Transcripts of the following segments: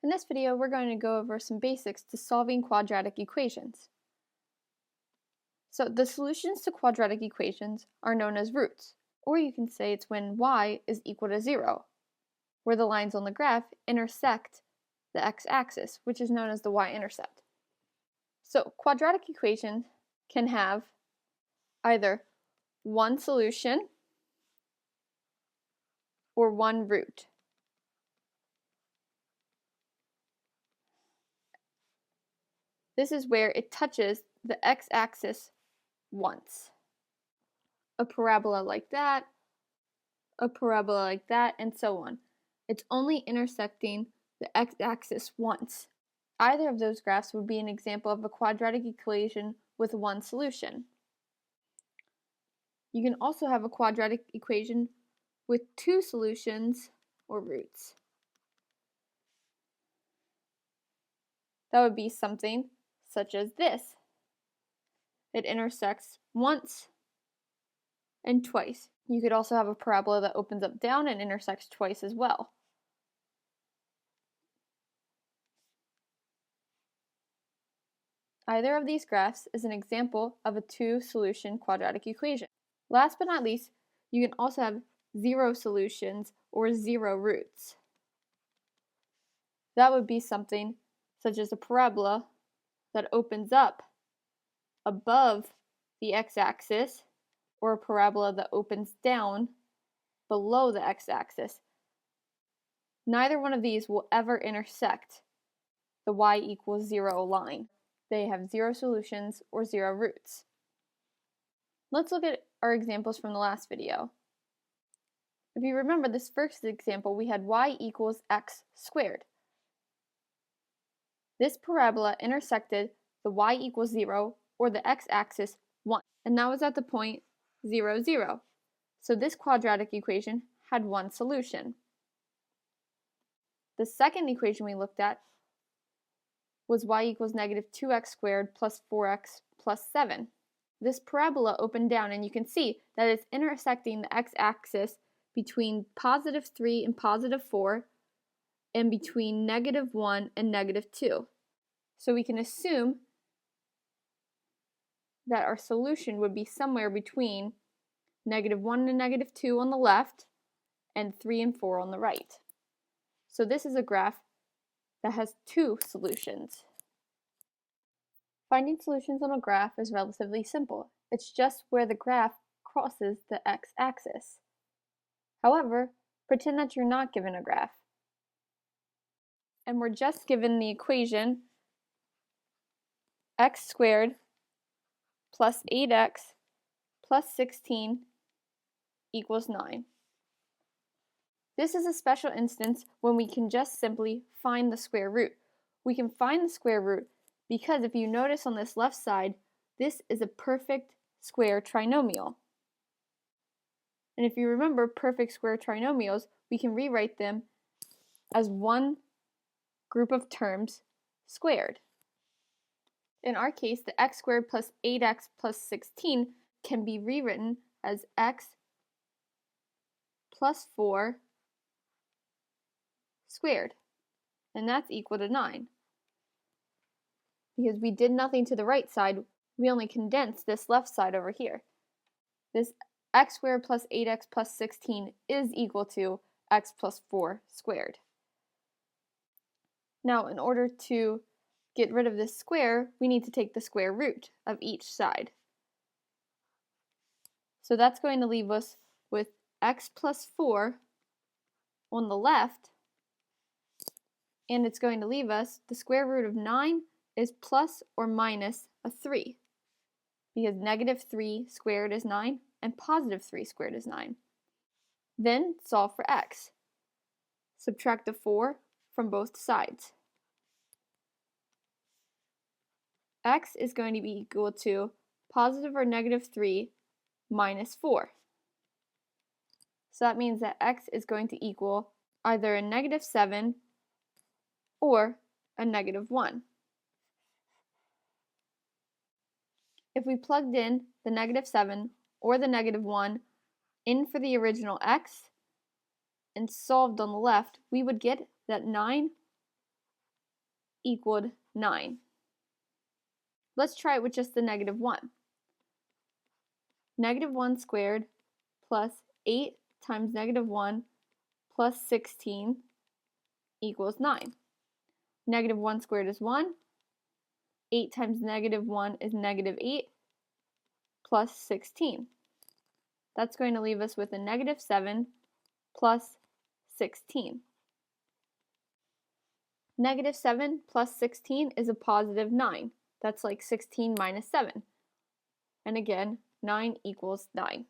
In this video, we're going to go over some basics to solving quadratic equations. So the solutions to quadratic equations are known as roots, or you can say it's when y is equal to 0, where the lines on the graph intersect the x-axis, which is known as the y-intercept. So quadratic equations can have either one solution or one root. This is where it touches the x-axis once. A parabola like that, a parabola like that, and so on. It's only intersecting the x-axis once. Either of those graphs would be an example of a quadratic equation with one solution. You can also have a quadratic equation with two solutions or roots. That would be something such as this. It intersects once and twice. You could also have a parabola that opens up down and intersects twice as well. Either of these graphs is an example of a two-solution quadratic equation. Last but not least, you can also have zero solutions or zero roots. That would be something such as a parabola that opens up above the x-axis, or a parabola that opens down below the x-axis. Neither one of these will ever intersect the y equals 0 line. They have zero solutions or zero roots. Let's look at our examples from the last video. If you remember this first example, we had y equals x squared. This parabola intersected the y equals 0 or the x-axis once, and that was at the point 0, 0. So this quadratic equation had one solution. The second equation we looked at was y equals negative 2x squared plus 4x plus 7. This parabola opened down, and you can see that it's intersecting the x-axis between positive 3 and positive 4, and between negative 1 and negative 2. So we can assume that our solution would be somewhere between negative 1 and negative 2 on the left and 3 and 4 on the right. So this is a graph that has two solutions. Finding solutions on a graph is relatively simple. It's just where the graph crosses the x-axis. However, pretend that you're not given a graph, and we're just given the equation x squared plus 8x plus 16 equals 9. This is a special instance when we can just simply find the square root. We can find the square root because if you notice on this left side, this is a perfect square trinomial. And if you remember perfect square trinomials, we can rewrite them as one group of terms squared. In our case, the x squared plus 8x plus 16 can be rewritten as x plus 4 squared, and that's equal to 9. Because we did nothing to the right side, we only condensed this left side over here. This x squared plus 8x plus 16 is equal to x plus 4 squared. Now, in order to get rid of this square, we need to take the square root of each side. So that's going to leave us with x plus 4 on the left, and it's going to leave us the square root of 9 is plus or minus a 3, because negative 3 squared is 9 and positive 3 squared is 9. Then solve for x. Subtract the 4 from both sides. X is going to be equal to positive or negative 3 minus 4. So that means that x is going to equal either a negative 7 or a negative 1. If we plugged in the negative 7 or the negative 1 in for the original x and solved on the left, we would get that 9 equaled 9. Let's try it with just the -1. -1 squared plus 8 times -1 plus 16 equals 9. -1 squared is 1. 8 times -1 is -8 plus 16. That's going to leave us with a -7 plus 16. -7 plus 16 is a positive 9. That's like 16 minus 7. And again, 9 equals 9.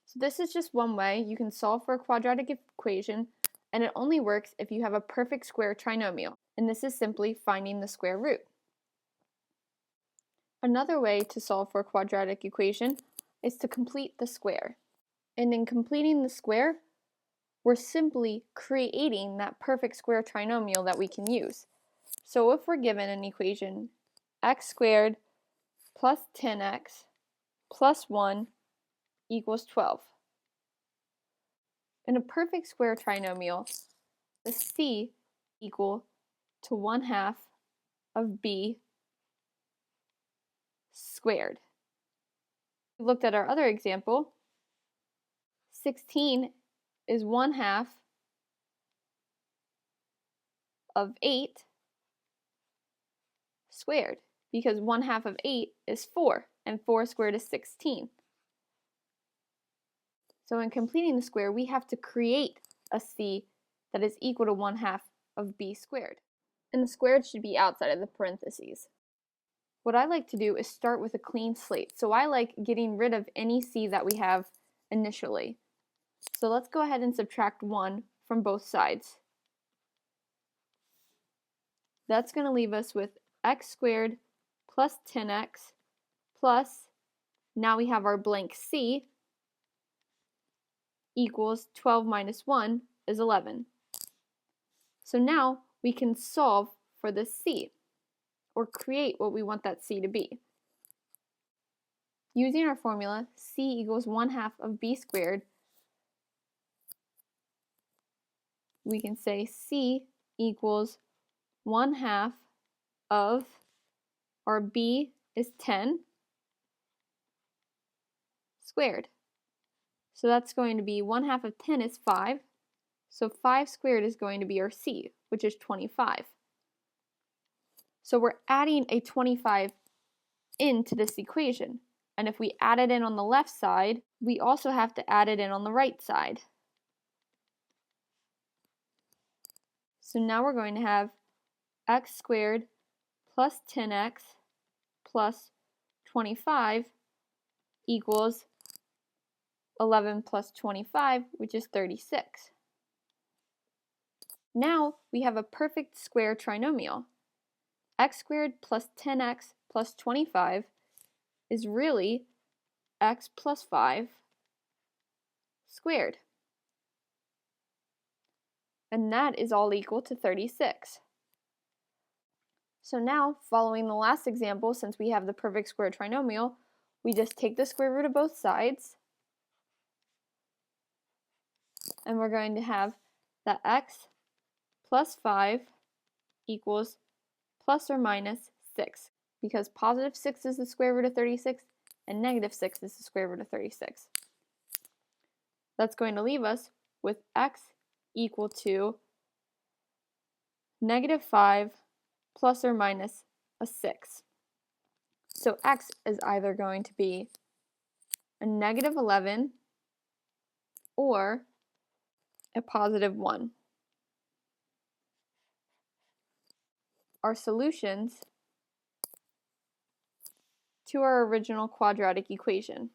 So this is just one way you can solve for a quadratic equation, and it only works if you have a perfect square trinomial, and this is simply finding the square root. Another way to solve for a quadratic equation is to complete the square. And in completing the square, we're simply creating that perfect square trinomial that we can use. So if we're given an equation x squared plus 10x plus 1 equals 12. In a perfect square trinomial, the c equal to 1/2 of b squared. We looked at our other example. 16 is 1/2 of 8 squared, because 1/2 of 8 is 4, and 4 squared is 16. So in completing the square, we have to create a c that is equal to 1/2 of b squared. And the squared should be outside of the parentheses. What I like to do is start with a clean slate. So I like getting rid of any c that we have initially. So let's go ahead and subtract 1 from both sides. That's going to leave us with x squared plus 10x plus, now we have our blank c, equals 12 minus 1 is 11. So now we can solve for this c, or create what we want that c to be. Using our formula, c equals 1/2 of b squared, we can say c equals 1/2 of, our b is 10 squared. So that's going to be 1/2 of 10 is 5. So 5 squared is going to be our c, which is 25. So we're adding a 25 into this equation. And if we add it in on the left side, we also have to add it in on the right side. So now we're going to have x squared plus 10x plus 25 equals 11 plus 25, which is 36. Now we have a perfect square trinomial. X squared plus 10x plus 25 is really x plus 5 squared. And that is all equal to 36. So now, following the last example, since we have the perfect square trinomial, we just take the square root of both sides, and we're going to have that x plus 5 equals plus or minus 6, because positive 6 is the square root of 36, and negative 6 is the square root of 36. That's going to leave us with x equal to -5 plus or minus a 6. So x is either going to be a -11 or a +1. Our solutions to our original quadratic equation.